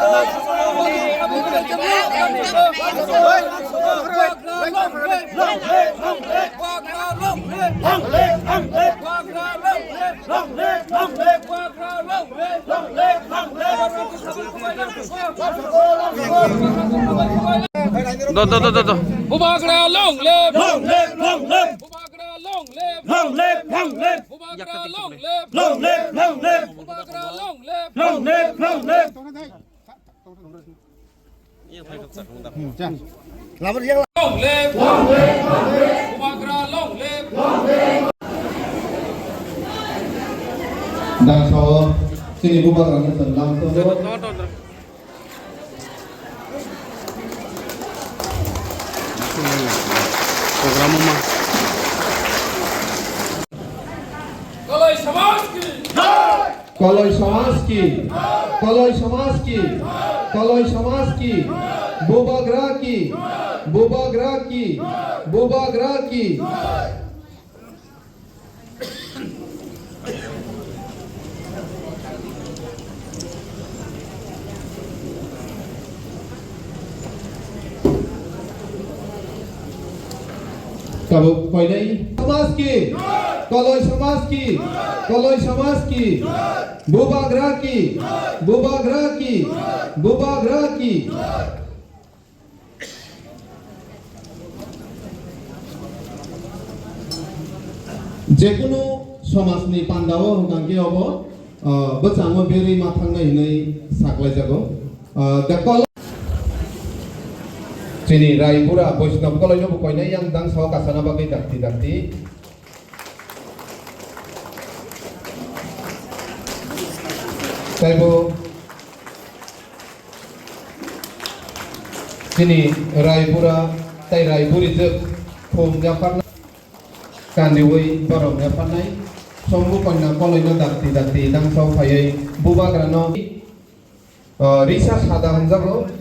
दो Bubagra long live! Long live, long live, Bubagra long live! long live, long live, Bubagra long live! long live, long live, Bubagra long live! long live, long live. Long live! Long live! Bubagra long live! Dan so sini bubar ang lang to. program mo mah Kaloi Samaj ki! Kaloi Samaj ki, Kaloi Samaj ki, Kaloi Samaj ki, Bubagra ki, Bubagra ki, Bubagra ki. Kamu koi nahi Samaj ki, Kaloi Samaj ki, Kaloi Samaj ki, Bubagra ki, Bubagra ki, Bubagra ki. जेकुनु समाजनि पान्डावो हुंगांगे अबो बचांगो बेरि माथांनाय नै साखलाय जागो दा Sini Raipura Boisnov kalau ini pokoknya yang dang saw kasana bagai dakti. Saya sini Raipura, tay Raipuri je home Japan kan diwei barom Japan nai. Sombu kena kalau ini dakti dang saw payai buba grano Risa sada hanjago.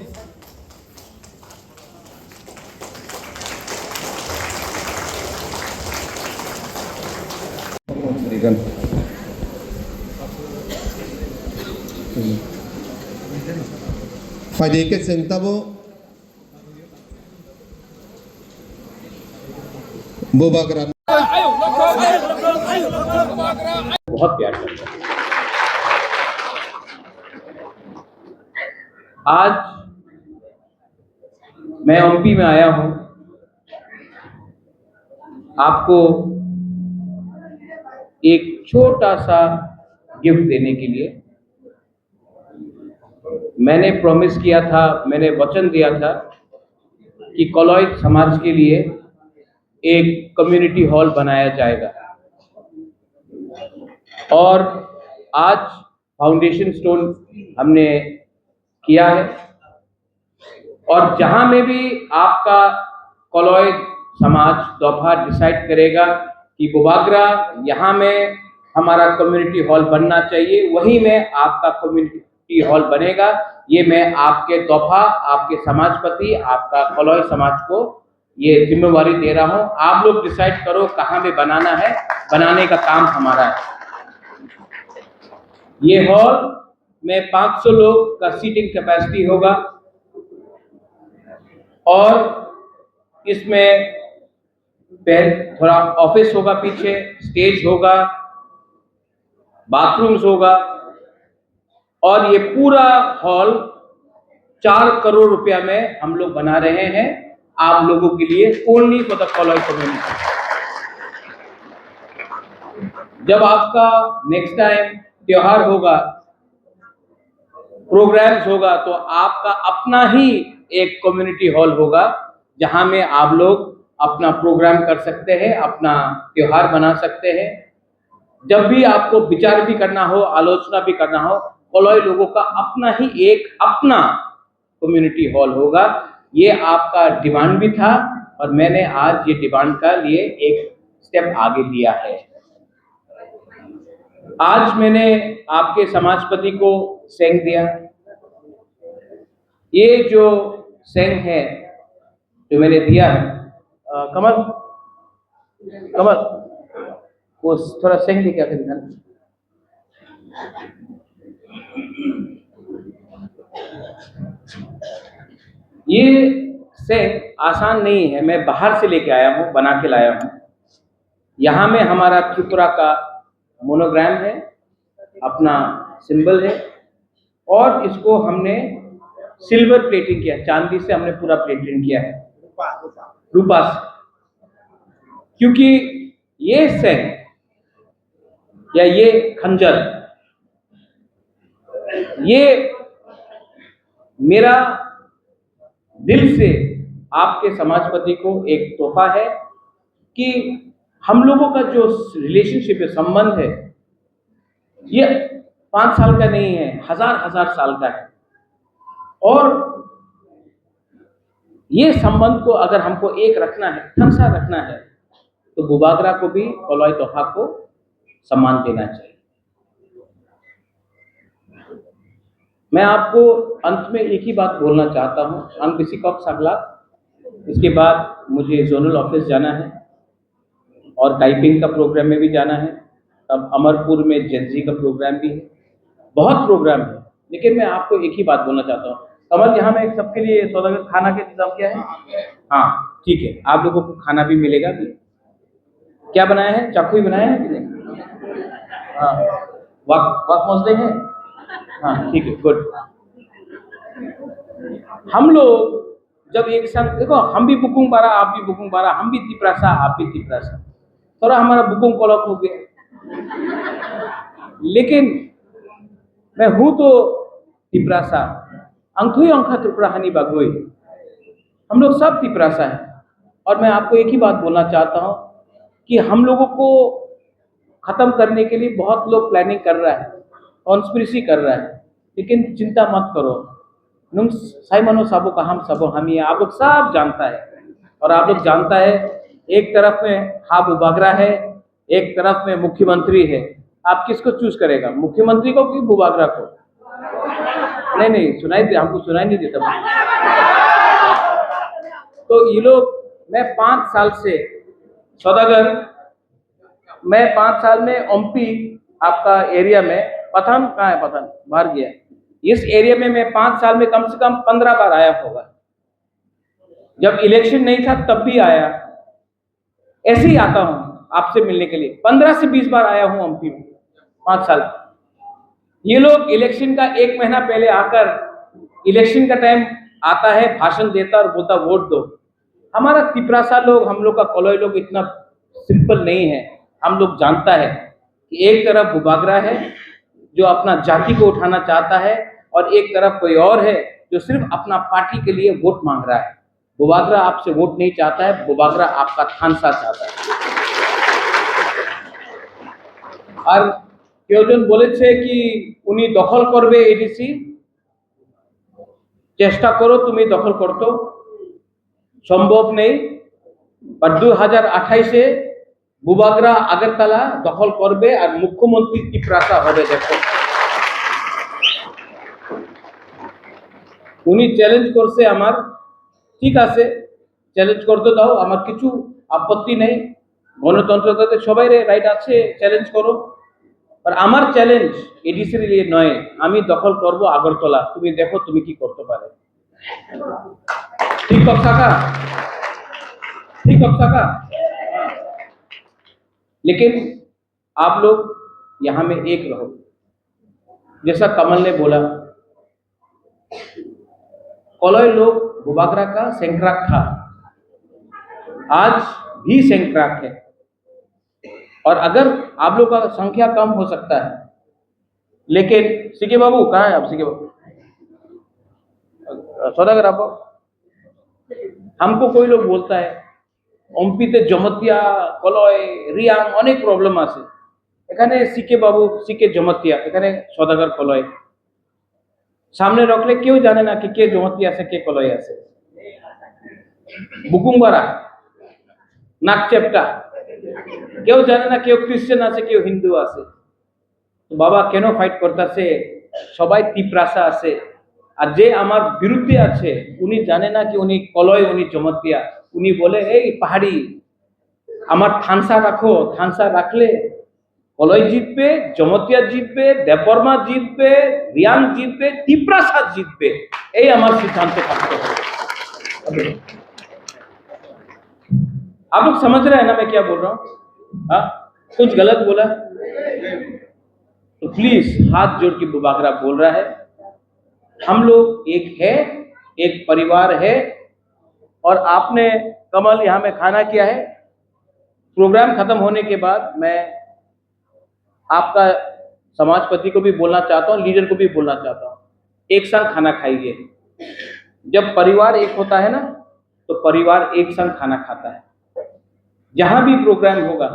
Fadi ke sentabo Bubagra बहुत प्यार करता है। आज मैं MP में आया हूं आपको एक छोटा सा गिफ्ट देने के लिए। मैंने प्रॉमिस किया था, मैंने वचन दिया था कि कोलोई समाज के लिए एक कम्युनिटी हॉल बनाया जाएगा और आज फाउंडेशन स्टोन हमने किया है। और जहां में भी आपका कोलोई समाज दफा डिसाइड करेगा कि बुबागरा यहाँ में हमारा कम्युनिटी हॉल बनना चाहिए, वहीं में आपका कम्युनिटी हॉल बनेगा। ये मैं आपके दफा, आपके समाजपति, आपका कोलोई समाज को ये जिम्मेवारी दे रहा हूं। आप लोग डिसाइड करो कहां में बनाना है, बनाने का काम हमारा है। ये हॉल में 500 लोग का सीटिंग कैपेसिटी होगा और इसमें थोड़ा ऑफिस होगा, पीछे स्टेज होगा, बाथरूम्स होगा और ये पूरा हॉल 4 करोड़ रुपया में हम लोग बना रहे हैं आप लोगों के लिए, ओनली फॉर द कोलोई कम्युनिटी। जब आपका नेक्स्ट टाइम त्योहार होगा, प्रोग्राम्स होगा, तो आपका अपना ही एक कम्युनिटी हॉल होगा जहां में आप लोग अपना प्रोग्राम कर सकते हैं, अपना त्योहार बना सकते हैं। जब भी आपको विचार भी करना हो, आलोचना भी करना हो, कोलोई लोगों का अपना ही एक अपना कम्युनिटी हॉल होगा। ये आपका डिमांड भी था और मैंने आज ये डिमांड का लिए एक स्टेप आगे लिया है। आज मैंने आपके समाजपति को सेंग दिया। ये जो सेंग है जो मैंने दिया है, कमल वो थोड़ा सेंग दिखा कर ये सेंग आसान नहीं है, मैं बाहर से लेके आया हूँ, बना के लाया हूँ। यहाँ में हमारा त्रिपुरा का मोनोग्राम है, अपना सिंबल है, और इसको हमने सिल्वर प्लेटिंग किया, चांदी से हमने पूरा प्लेटिंग किया है, रूपा से। क्योंकि ये सेंग या ये खंजर, ये मेरा दिल से आपके समाजपति को एक तोहफा है कि हम लोगों का जो रिलेशनशिप है, संबंध है, ये 5 साल का नहीं है, हजार साल का है। और ये संबंध को अगर हमको एक रखना है, ठंसा रखना है, तो बुबागरा को भी कोलोई तोहफा को सम्मान देना चाहिए। मैं आपको अंत में एक ही बात बोलना चाहता हूँ, अंबिसिकॉक सगला, इसके बाद मुझे जोनल ऑफिस जाना है और टाइपिंग का प्रोग्राम में भी जाना है। अब अमरपुर में जेंजी का प्रोग्राम भी है, बहुत प्रोग्राम है, लेकिन मैं आपको एक ही बात बोलना चाहता हूँ। कमल, यहाँ में सबके लिए सौदागर खाना के इंतजाम क्या है? हाँ ठीक है, आप लोगों को खाना भी मिलेगा भी। क्या बनाया है? चाकू ही बनाया है कि नहीं? हाँ, वाक मौजदे हैं। हाँ ठीक है, गुड। हम लोग जब एक संग, देखो हम भी बुकुंग बारा, आप भी बुकुंग बारा, हम भी तिपरासा, आप भी तिपरासा, थोड़ा हमारा बुकुंग कोलक हो गया, लेकिन मैं हूं तो तिपरासा, अंखुई अंखा त्रिपुरा हनी बागोई, हम लोग सब तिपरासा है। और मैं आपको एक ही बात बोलना चाहता हूं कि हम लोगों को खत्म करने के लिए बहुत लोग प्लानिंग कर रहा है, कॉन्स्पिरेसी कर रहा है, लेकिन चिंता मत करो, नुम साइमनो साबो का हम सबो हम ही, आप लोग सब जानता है। और आप लोग जानता है, एक तरफ में हा बुबागरा है, एक तरफ में मुख्यमंत्री है, आप किसको चूज करेगा, मुख्यमंत्री को कि बुबागरा को? नहीं सुनाई दे, हमको सुनाई नहीं देता। तो ये लोग, मैं 5 साल से सौदागर, मैं 5 साल में ओमपी आपका एरिया में, पठान कहाँ है? पठान बाहर गया। इस एरिया में मैं 5 साल में कम से कम 15 बार आया होगा। जब इलेक्शन नहीं था तब भी आया, ऐसे ही आता हूँ आपसे मिलने के लिए। 15 से 20 बार आया हूँ ओमपी में 5 साल। ये लोग इलेक्शन का 1 महीना पहले आकर, इलेक्शन का टाइम आता है, भाषण देता और बोलता वोट दो। हमारा तिपरासा लोग, हम लोग का कोलोई लोग इतना सिंपल नहीं है। हम लोग जानता है कि एक तरफ बुबागरा है जो अपना जाति को उठाना चाहता है, और एक तरफ कोई और है जो सिर्फ अपना पार्टी के लिए वोट मांग रहा है। बुबागरा आपसे वोट नहीं चाहता है, बुबागरा आपका थानसा चाहता है। और কেউজন বলেছে কি উনি দখল করবে এডিসি, চেষ্টা করো তুমি দখল করতে, সম্ভব নেই। আর 2028-এ বুবাগরা আগরতলা দখল করবে আর মুখ্যমন্ত্রী তিপরাসা হবে। দেখো, উনি চ্যালেঞ্জ করছে আমার, ঠিক আছে চ্যালেঞ্জ করতে দাও, আমার কিছু আপত্তি নেই, গণতন্ত্রতে সবাই রাইট আছে, চ্যালেঞ্জ করো। আর আমার চ্যালেঞ্জ এডিসির लिए নয়, আমি দখল করব আগরতলা, তুমি দেখো তুমি কি করতে পারে। ঠিক কথা का, ठीक কথা का। लेकिन आप लोग यहाँ में एक रहो। जैसा कमल ने बोला, कोलोई लोग बुबागरा का सेंक्राक था, आज भी सेंक्राक है। और अगर आप लोग का संख्या कम हो सकता है, लेकिन सीके बाबू कहाँ है आप? सीके बाबू सौदागर आप, हमको कोई लोग बोलता है ओमपीते जमतिया कलय रियांग अनेक प्रॉब्लम আছে, এখানে सीके बाबू सीके जमतिया, এখানে सौदागर कलय सामने रखले क्यों जाने ना कि के जमतिया से के कलय আছে। बुकुंगबारा नाकचेप्टा কেউ জানে না, কেউ খ্রিস্টান আছে, কেউ হিন্দু আছে। তো বাবা কেন ফাইট করতেছে? সবাই তিপরাসা আছে। আর যে আমার বিরুদ্ধে আছে উনি জানে না কি উনি কলয়, উনি জমতিয়া। উনি বলে এই পাহাড়ি আমার থানসা রাখো, থানসা রাখলে কলয় জিতবে, জমতিয়া জিতবে, দেববর্মা জিতবে, রিয়াং জিতবে, তিপ্রাসাদ জিতবে, এই আমার সিদ্ধান্ত থাকতে হবে। आप लोग समझ रहे हैं ना मैं क्या बोल रहा हूं? हाँ, कुछ गलत बोला तो प्लीज हाथ जोड़ के बुबागरा बोल रहा है, हम लोग एक है, एक परिवार है। और आपने कमल यहां में खाना किया है। प्रोग्राम खत्म होने के बाद मैं आपका समाजपति को भी बोलना चाहता हूं, लीडर को भी बोलना चाहता हूं, एक संग खाना खाइए। जब परिवार एक होता है ना, तो परिवार एक संग खाना खाता है। जहां भी प्रोग्राम होगा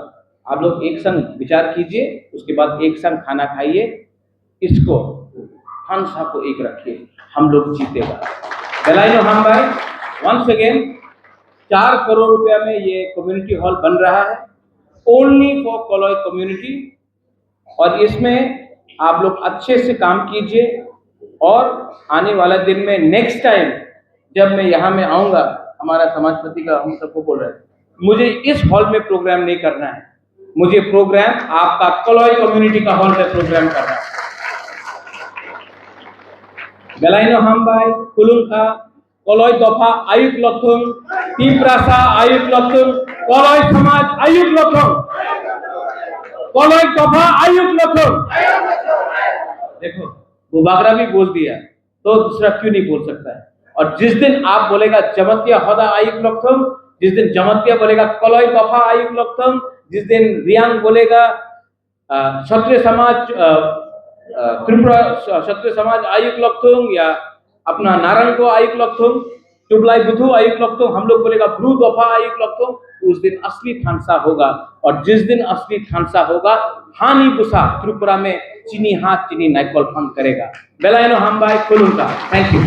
आप लोग एक संग विचार कीजिए, उसके बाद एक संग खाना खाइए, इसको हंसा को एक रखिए, हम लोग जीतेगा। बेलाइनो हम भाई वंस अगेन 4 करोड़ रुपया में ये कम्युनिटी हॉल बन रहा है, ओनली फॉर कोलॉय कम्युनिटी। और इसमें आप लोग अच्छे से काम कीजिए। और आने वाला दिन में नेक्स्ट टाइम जब मैं यहाँ में आऊँगा, हमारा समाजपति का हम सबको बोल रहे हैं, मुझे इस हॉल में प्रोग्राम नहीं करना है, मुझे प्रोग्राम आपका कोलॉय कम्युनिटी का हॉल में प्रोग्राम करना है। बेलाइनो हम भाई कुलुंखा कोलॉय दफा आयुक्त लक्षण, तिप्रासा आयुक्त लक्षण, कोलॉय समाज आयुक्त लक्षण, कोलॉय दफा आयुक्त लक्षण। देखो बुबागरा भी बोल दिया तो दूसरा क्यों नहीं बोल सकता है। और जिस दिन आप बोलेगा जमतिया होदा आयुक्त लक्षण, जिस दिन जमतिया बोलेगा कोलॉय दफा आयुक्त लक्षण, जिस दिन रियांग बोलेगा क्षत्रिय समाज त्रिपुरा क्षत्रिय समाज आयुक्त लक्षण, या अपना नारायण को आयुक्त लक्षण, टुबलाई बुधु आयुक्त लक्षण, हम लोग बोलेगा ब्रू दफा आयुक्त लक्षण, उस दिन असली थानसा होगा। और जिस दिन असली थानसा होगा, हानि बुसा त्रिपुरा में चीनी हाथ चीनी नाइकोल फन करेगा। बेलाइनो हम भाई खुलूंगा। Thank you.